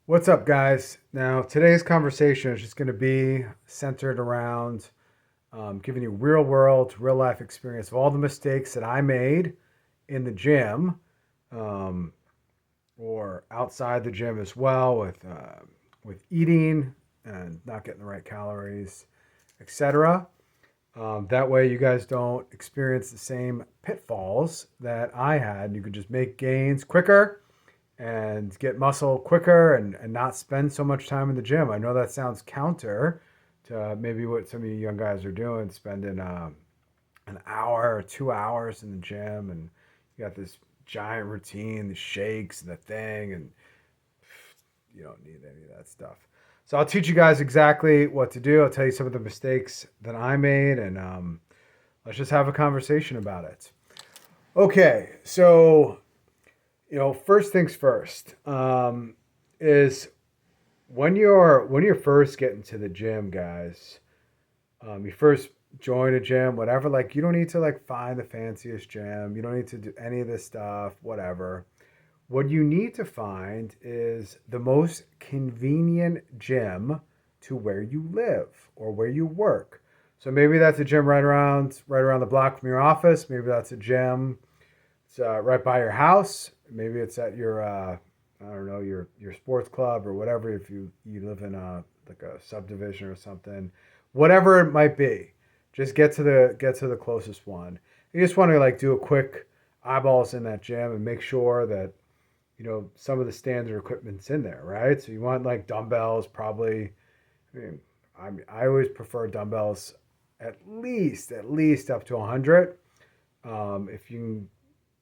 What's up, guys? Now, today's conversation is just going to be centered around giving you real world, real life experience of all the mistakes that I made in the gym um, or outside the gym as well with eating and not getting the right calories, etc. That way, you guys don't experience the same pitfalls that I had. You could just make gains quicker and get muscle quicker and not spend so much time in the gym. I know that sounds counter to maybe what some of you young guys are doing, spending an hour or 2 hours in the gym, and you got this giant routine, the shakes and the thing, and you don't need any of that stuff. So I'll teach you guys exactly what to do. I'll tell you some of the mistakes that I made, and let's just have a conversation about it. Okay, so first things first is when you're first getting to the gym, guys. You first join a gym, whatever. Like you don't need to like find the fanciest gym. You don't need to do any of this stuff, whatever. What you need to find is the most convenient gym to where you live or where you work. So maybe that's a gym right around the block from your office. Maybe that's a gym it's right by your house. Maybe it's at your I don't know your sports club or whatever. If you live in like a subdivision or something, whatever it might be, just get to the closest one. You just want to like do a quick eyeballs in that gym and make sure that some of the standard equipment's in there, right? So you want like dumbbells, probably. I mean, I always prefer dumbbells at least up to 100. If you can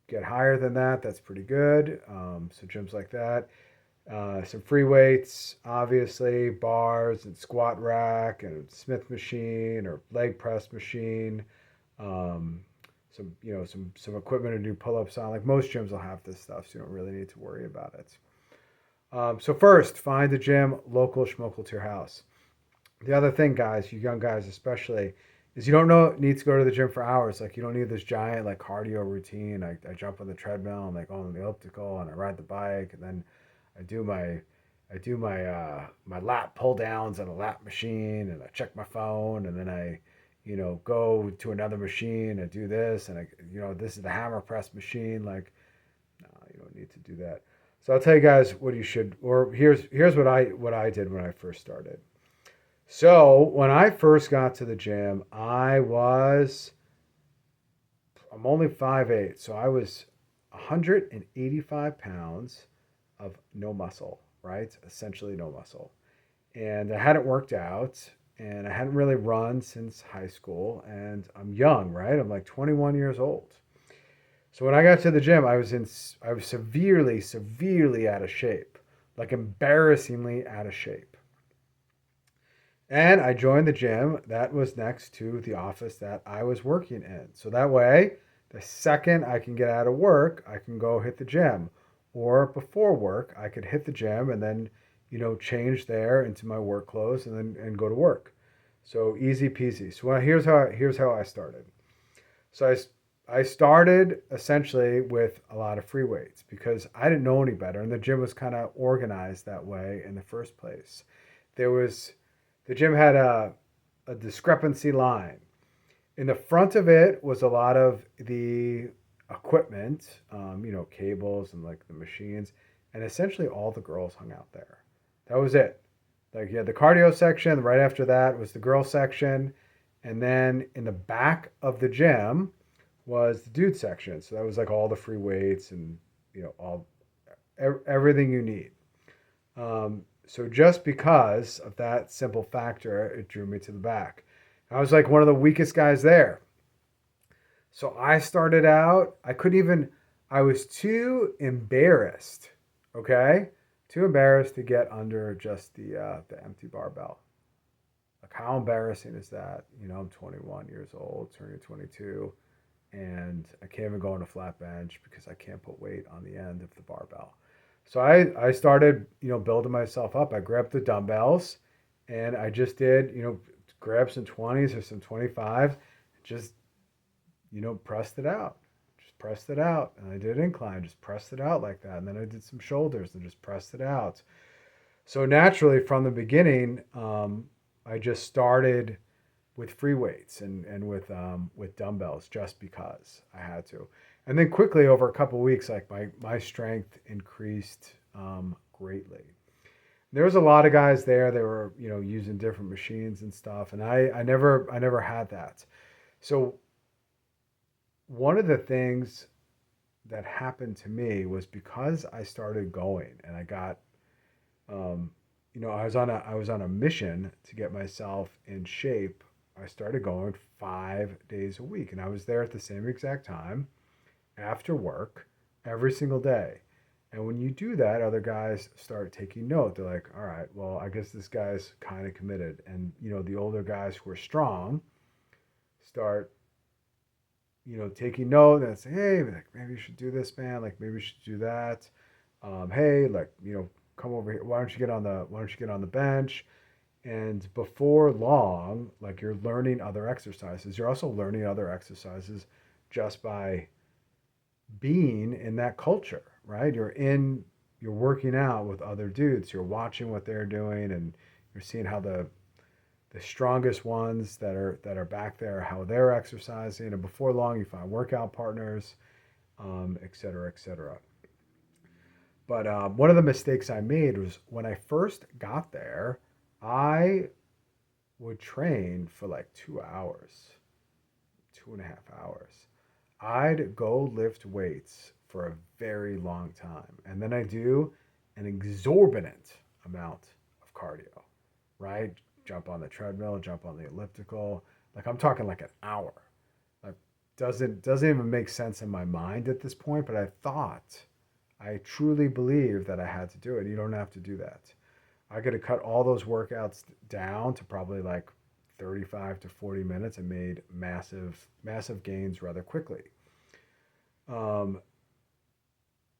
get higher than that, that's pretty good. So gyms like that. Some free weights, obviously, bars and squat rack and Smith machine or leg press machine. Um, some equipment to do pull-ups on. Like most gyms will have this stuff, so you don't really need to worry about it. So first, find a gym local schmokel to your house. The other thing, guys, you young guys especially, is you don't need to go to the gym for hours. Like you don't need this giant like cardio routine. I jump on the treadmill and like on the elliptical and I ride the bike and then I do my my lat pull downs on a lat machine and I check my phone and then I go to another machine and do this and this is the hammer press machine. Like no, you don't need to do that. So I'll tell you guys what you should or here's what I did when I first started. So when I first got to the gym, I'm only 5'8", so I was 185 pounds of no muscle, right? Essentially no muscle. And I hadn't worked out and I hadn't really run since high school and I'm young, right? I'm like 21 years old. So when I got to the gym, I was severely out of shape, like embarrassingly out of shape. And I joined the gym that was next to the office that I was working in. So that way, the second I can get out of work, I can go hit the gym. Or before work, I could hit the gym and then, change there into my work clothes and go to work. So easy peasy. So here's how I started. So I started essentially with a lot of free weights because I didn't know any better, and the gym was kind of organized that way in the first place. There was the gym had a discrepancy line. In the front of it was a lot of the equipment, cables and like the machines, and essentially all the girls hung out there. That was it. Like you had the cardio section, right after that was the girl section, and then in the back of the gym was the dude section. So that was like all the free weights and all everything you need. So just because of that simple factor, it drew me to the back. I was like one of the weakest guys there. So I started out, I was too embarrassed, okay? Too embarrassed to get under just the empty barbell. Like how embarrassing is that? I'm 21 years old, turning 22, and I can't even go on a flat bench because I can't put weight on the end of the barbell. So I started, building myself up. I grabbed the dumbbells and I just did, grab some 20s or some 25s, just, pressed it out. Just pressed it out. And I did incline, just pressed it out like that. And then I did some shoulders and just pressed it out. So naturally, from the beginning, I just started with free weights and with dumbbells just because I had to, and then quickly over a couple of weeks, like my strength increased greatly. There was a lot of guys there. They were using different machines and stuff, and I never had that. So one of the things that happened to me was because I started going and I got um, I was on a mission to get myself in shape. I started going 5 days a week, and I was there at the same exact time after work every single day. And when you do that, other guys start taking note. They're like, all right, well, I guess this guy's kind of committed. And, the older guys who are strong start, taking note and say, hey, like, maybe you should do this, man. Like, maybe you should do that. Hey, like, come over here. Why don't you get on the bench? And before long, like you're learning other exercises. You're also learning other exercises just by being in that culture, right? You're working out with other dudes. You're watching what they're doing, and you're seeing how the strongest ones that are back there, how they're exercising. And before long, you find workout partners, et cetera, et cetera. But one of the mistakes I made was when I first got there, I would train for like 2 hours, 2.5 hours. I'd go lift weights for a very long time. And then I do an exorbitant amount of cardio, right? Jump on the treadmill, jump on the elliptical. Like I'm talking like an hour. Like doesn't even make sense in my mind at this point, but I truly believe that I had to do it. You don't have to do that. I could have cut all those workouts down to probably like 35 to 40 minutes and made massive, massive gains rather quickly. Um,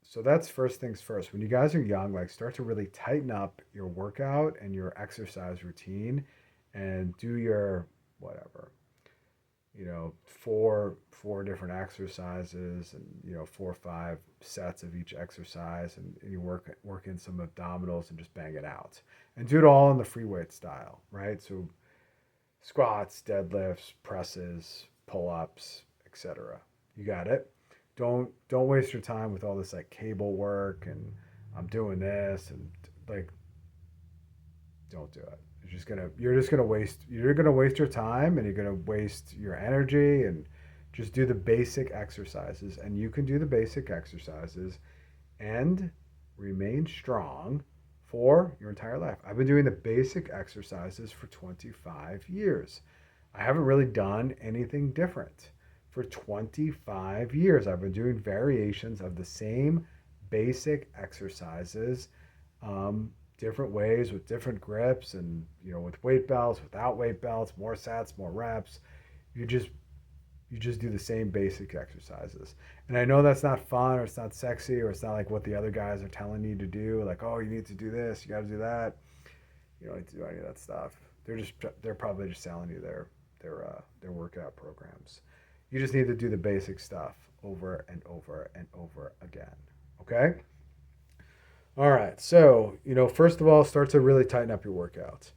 so that's first things first. When you guys are young, like start to really tighten up your workout and your exercise routine and do your whatever, four different exercises and 4 or 5 sets of each exercise and you work in some abdominals and just bang it out and do it all in the free weight style, right? So squats, deadlifts, presses, pull-ups, etc. You got it. Don't waste your time with all this like cable work and I'm doing this and like don't do it. You're just gonna waste your time and you're gonna waste your energy and just do the basic exercises and you can do the basic exercises and remain strong for your entire life. I've been doing the basic exercises for 25 years. I haven't really done anything different. For 25 years, I've been doing variations of the same basic exercises, different ways with different grips and, with weight belts, without weight belts, more sets, more reps. You just you just do the same basic exercises. And I know that's not fun or it's not sexy or it's not like what the other guys are telling you to do. Like, oh, you need to do this, you got to do that. You don't need to do any of that stuff. They're probably just selling you their workout programs. You just need to do the basic stuff over and over and over again. Okay. All right. So first of all, start to really tighten up your workouts.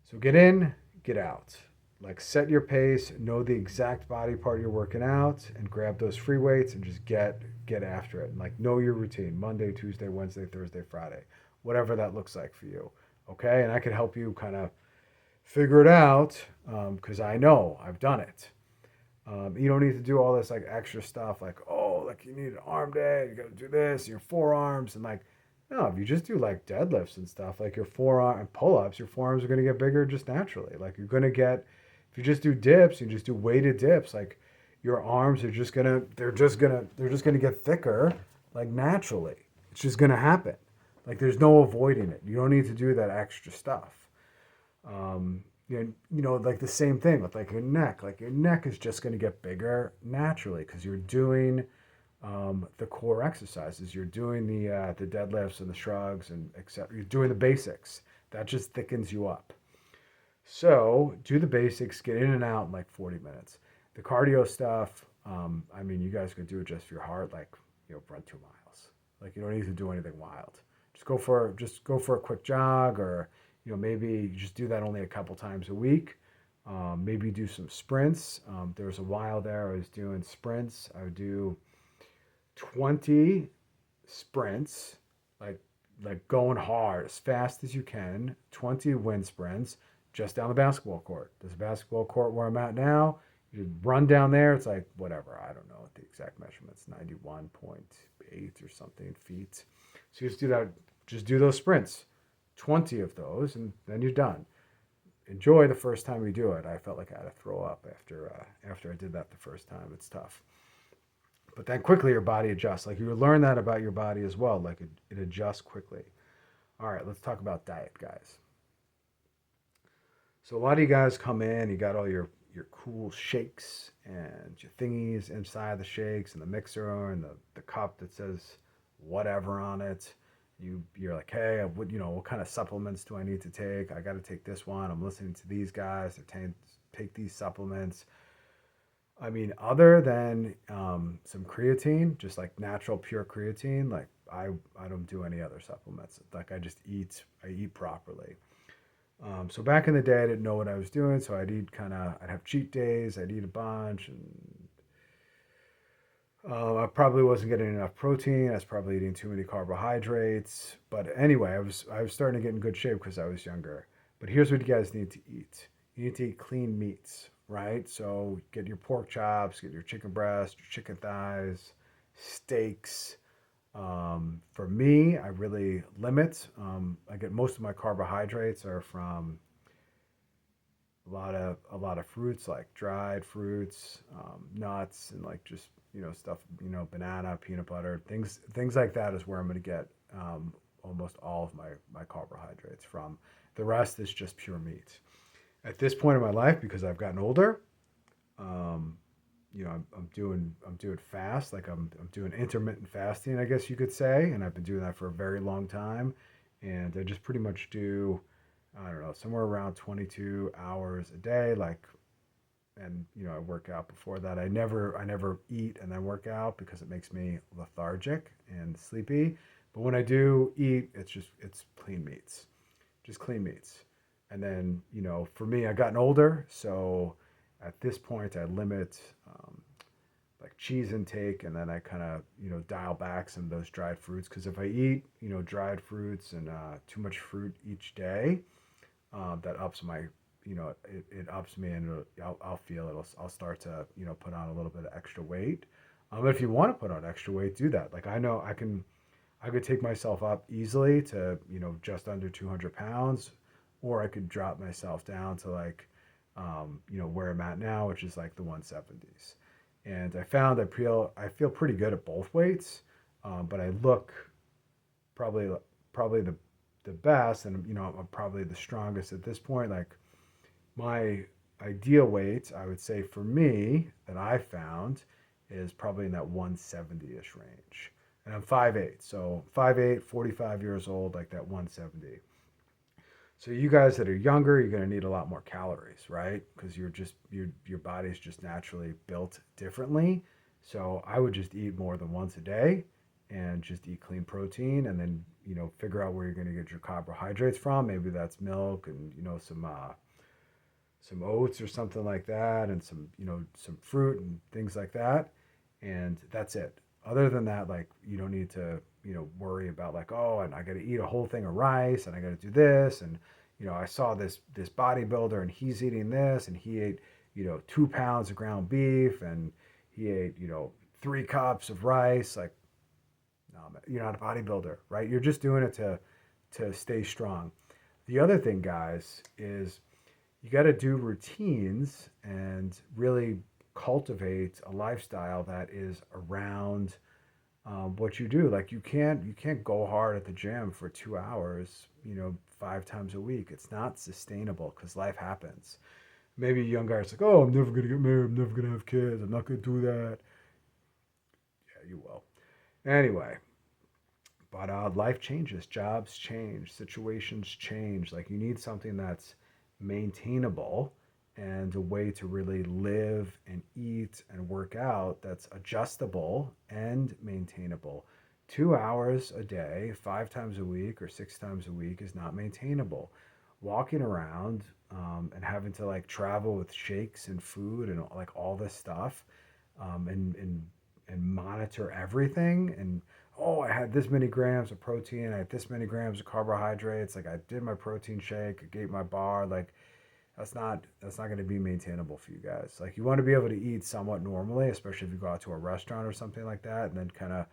So get in, get out. Like set your pace, know the exact body part you're working out, and grab those free weights and just get after it. And like know your routine: Monday, Tuesday, Wednesday, Thursday, Friday, whatever that looks like for you. Okay, and I can help you kind of figure it out because I know I've done it. You don't need to do all this like extra stuff like, oh, like you need an arm day, you got to do this, your forearms, and like, no, if you just do like deadlifts and stuff, like your forearm and pull ups, your forearms are going to get bigger just naturally. Like you're going to get, if you just do dips, you just do weighted dips, like your arms are just going to, they're just going to get thicker like naturally. It's just going to happen. Like there's no avoiding it. You don't need to do that extra stuff. Like the same thing with like your neck. Like your neck is just going to get bigger naturally because you're doing the core exercises. You're doing the deadlifts and the shrugs and etc. You're doing the basics. That just thickens you up. So do the basics. Get in and out in like 40 minutes. The cardio stuff. You guys could do it just for your heart. Like run 2 miles. Like you don't need to do anything wild. just go for a quick jog, or maybe you just do that only a couple times a week. Maybe do some sprints. There was a while there I was doing sprints. I would do 20 sprints, like going hard as fast as you can. 20 wind sprints just down the basketball court. There's a basketball court where I'm at now. You run down there. It's like whatever. I don't know what the exact measurements. 91.8 or something feet. So you just do that. Just do those sprints. 20 of those, and then you're done. Enjoy the first time you do it. I felt like I had to throw up after I did that the first time. It's tough. But then quickly your body adjusts. Like you learn that about your body as well. Like it adjusts quickly. All right, let's talk about diet, guys. So a lot of you guys come in, you got all your cool shakes and your thingies inside the shakes and the mixer and the cup that says whatever on it. You're like, hey, what kind of supplements do I need to take? I got to take this one. I'm listening to these guys. Take these supplements. I mean, other than some creatine, just like natural pure creatine, like I don't do any other supplements. Like I eat properly. So back in the day, I didn't know what I was doing, so I'd have cheat days, I'd eat a bunch, and I probably wasn't getting enough protein. I was probably eating too many carbohydrates. But anyway, I was starting to get in good shape because I was younger. But here's what you guys need to eat. You need to eat clean meats, right? So get your pork chops, get your chicken breast, your chicken thighs, steaks. For me, I really limit. I get most of my carbohydrates are from a lot of fruits, like dried fruits, nuts, and like just stuff, banana, peanut butter, things like that is where I'm going to get almost all of my carbohydrates from. The rest is just pure meat. At this point in my life, because I've gotten older, um, I'm doing fast, like I'm doing intermittent fasting, I guess you could say, and I've been doing that for a very long time, and I just pretty much do, I don't know, somewhere around 22 hours a day, like, and I work out before that. I never eat and then work out because it makes me lethargic and sleepy. But when I do eat, it's clean meats, just clean meats. And then for me, I've gotten older, so at this point, I limit like cheese intake, and then I kind of dial back some of those dried fruits, because if I eat dried fruits and too much fruit each day, that ups my it ups me, and I'll feel it. I'll start to put on a little bit of extra weight. If you want to put on extra weight, do that. Like I know I could take myself up easily to just under 200 pounds, or I could drop myself down to like where I'm at now, which is like the 170s. And I found I feel pretty good at both weights, but I look probably probably the best, and I'm probably the strongest at this point. Like my ideal weight, I would say for me that I found is probably in that 170-ish range. And I'm 5'8", so 5'8", 45 years old, like that 170. So you guys that are younger, you're going to need a lot more calories, right? Because your body's just naturally built differently. So I would just eat more than once a day, and just eat clean protein, and then figure out where you're going to get your carbohydrates from. Maybe that's milk, and some oats or something like that, and some fruit and things like that, and that's it. Other than that, like you don't need to worry about like, oh, and I got to eat a whole thing of rice, and I got to do this, and I saw this bodybuilder and he's eating this, and he ate 2 pounds of ground beef, and he ate 3 cups of rice. Like, no, you're not a bodybuilder, right? You're just doing it to stay strong. The other thing, guys, is you got to do routines and really cultivate a lifestyle that is around what you do. Like you can't go hard at the gym for 2 hours, 5 times a week. It's not sustainable because life happens. Maybe a young guy's like, oh, I'm never gonna get married. I'm never gonna have kids. I'm not gonna do that. Yeah, you will. Anyway, but life changes, jobs change, situations change. Like you need something that's maintainable, and a way to really live and eat and work out that's adjustable and maintainable 2 hours a day, 5 times a week or 6 times a week is not maintainable. Walking around and having to like travel with shakes and food and like all this stuff, and monitor everything. And oh, I had this many grams of protein, I had this many grams of carbohydrates. Like I did my protein shake, I gave my bar. Like that's not going to be maintainable for you guys. Like you want to be able to eat somewhat normally, especially if you go out to a restaurant or something like that, and then kind of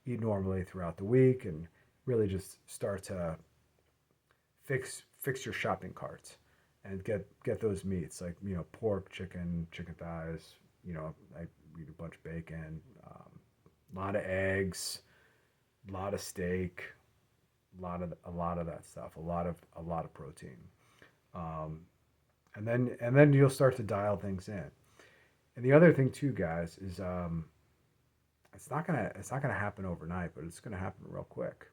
eat normally throughout the week and really just start to fix your shopping carts and get those meats like pork, chicken thighs. I eat a bunch of bacon, a lot of eggs, a lot of steak, a lot of that stuff, a lot of protein. Um, and then you'll start to dial things in. And the other thing too, guys, is it's not gonna happen overnight, but it's gonna happen real quick.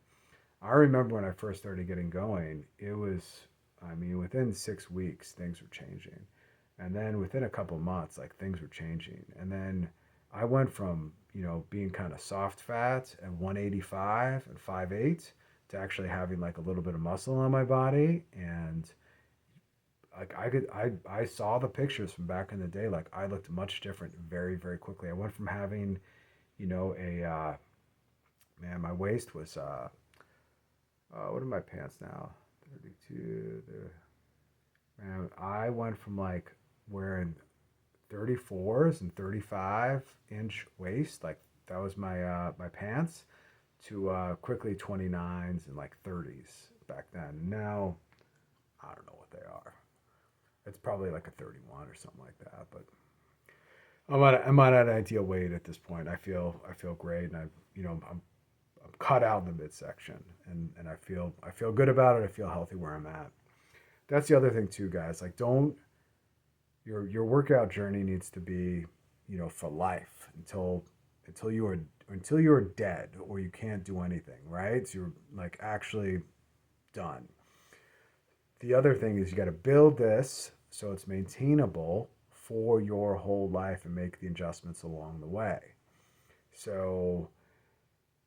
I remember when I first started getting going, it was, I mean, within 6 weeks things were changing, and then within a couple months, like things were changing, and then I went from being kind of soft fat at 185 and 5'8" to actually having like a little bit of muscle on my body. And like I saw the pictures from back in the day. Like I looked much different very, very quickly. I went from having a man, my waist was what are my pants now, 32 man, I went from like wearing 34s and 35-inch waist, like that was my pants, to quickly 29s and like 30s back then. Now I don't know what they are. It's probably like a 31 or something like that. But I'm at an ideal weight at this point. I feel great, and I'm cut out in the midsection, and I feel good about it. I feel healthy where I'm at. That's the other thing too, guys. Like don't your workout journey needs to be for life until you are dead or you can't do anything, right? So you're like actually done. The other thing is you got to build this so it's maintainable for your whole life and make the adjustments along the way. So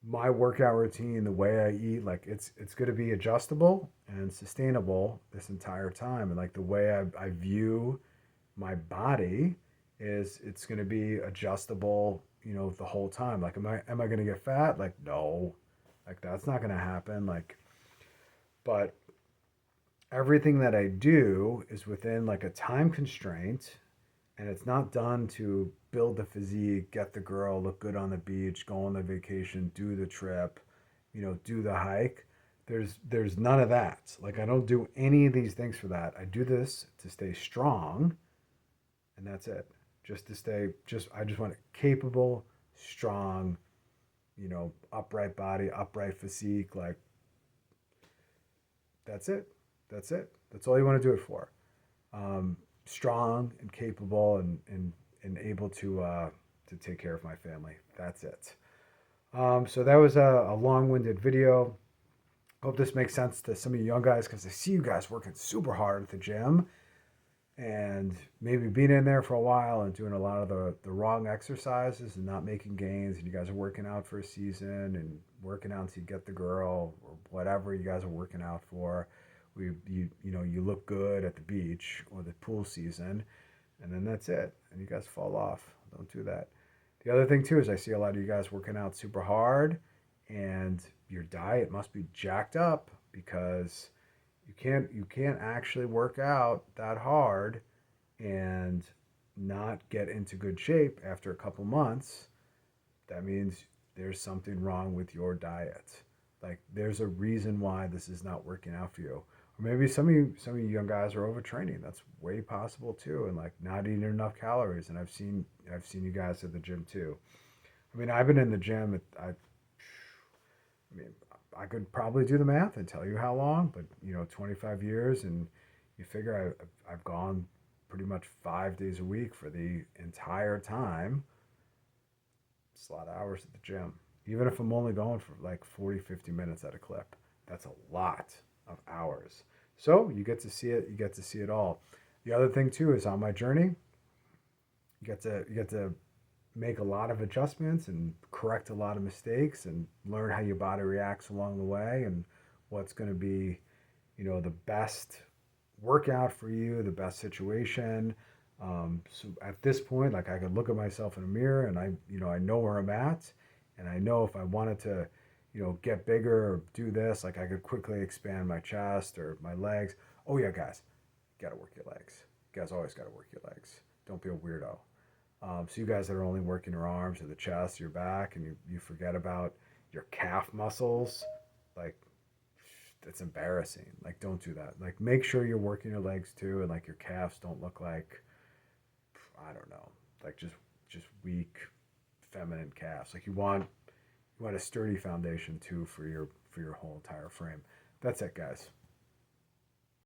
my workout routine, the way I eat, like it's going to be adjustable and sustainable this entire time. And like the way I view my body is it's going to be adjustable, the whole time. Like am I going to get fat? Like no. Like that's not going to happen. Like but everything that I do is within like a time constraint, and it's not done to build the physique, get the girl, look good on the beach, go on the vacation, do the trip, do the hike. There's none of that. Like I don't do any of these things for that. I do this to stay strong, and that's it. Just to stay I just want a capable, strong, upright body, upright physique. Like that's it. That's it. That's all you want to do it for. Strong and capable and able to take care of my family. That's it. So that was a long-winded video. Hope this makes sense to some of you young guys, because I see you guys working super hard at the gym and maybe being in there for a while and doing a lot of the wrong exercises and not making gains. And you guys are working out for a season and working out to get the girl or whatever you guys are working out for. You look good at the beach or the pool season, and then that's it, and you guys fall off. Don't do that. The other thing too is I see a lot of you guys working out super hard, and your diet must be jacked up, because you can't actually work out that hard and not get into good shape after a couple months. That means there's something wrong with your diet. Like there's a reason why this is not working out for you. Or maybe some of you young guys are overtraining. That's way possible too, and like not eating enough calories. And I've seen you guys at the gym too. I mean, I've been in the gym. I mean, I could probably do the math and tell you how long, but 25 years, and you figure I've gone pretty much 5 days a week for the entire time. It's a lot of hours at the gym. Even if I'm only going for like 40, 50 minutes at a clip, that's a lot of hours. So you get to see it. You get to see it all. The other thing too is on my journey, you get to make a lot of adjustments and correct a lot of mistakes and learn how your body reacts along the way and what's going to be, the best workout for you, the best situation. So at this point, like I could look at myself in a mirror and I know where I'm at, and I know if I wanted to, get bigger or do this, like I could quickly expand my chest or my legs. Oh yeah, guys, you gotta work your legs. You guys always gotta work your legs. Don't be a weirdo. So you guys that are only working your arms or the chest, your back, and you forget about your calf muscles, like it's embarrassing. Like don't do that. Like make sure you're working your legs too, and like your calves don't look like, I don't know, like just weak feminine calves. Like you want a sturdy foundation too for your whole entire frame. That's it, guys.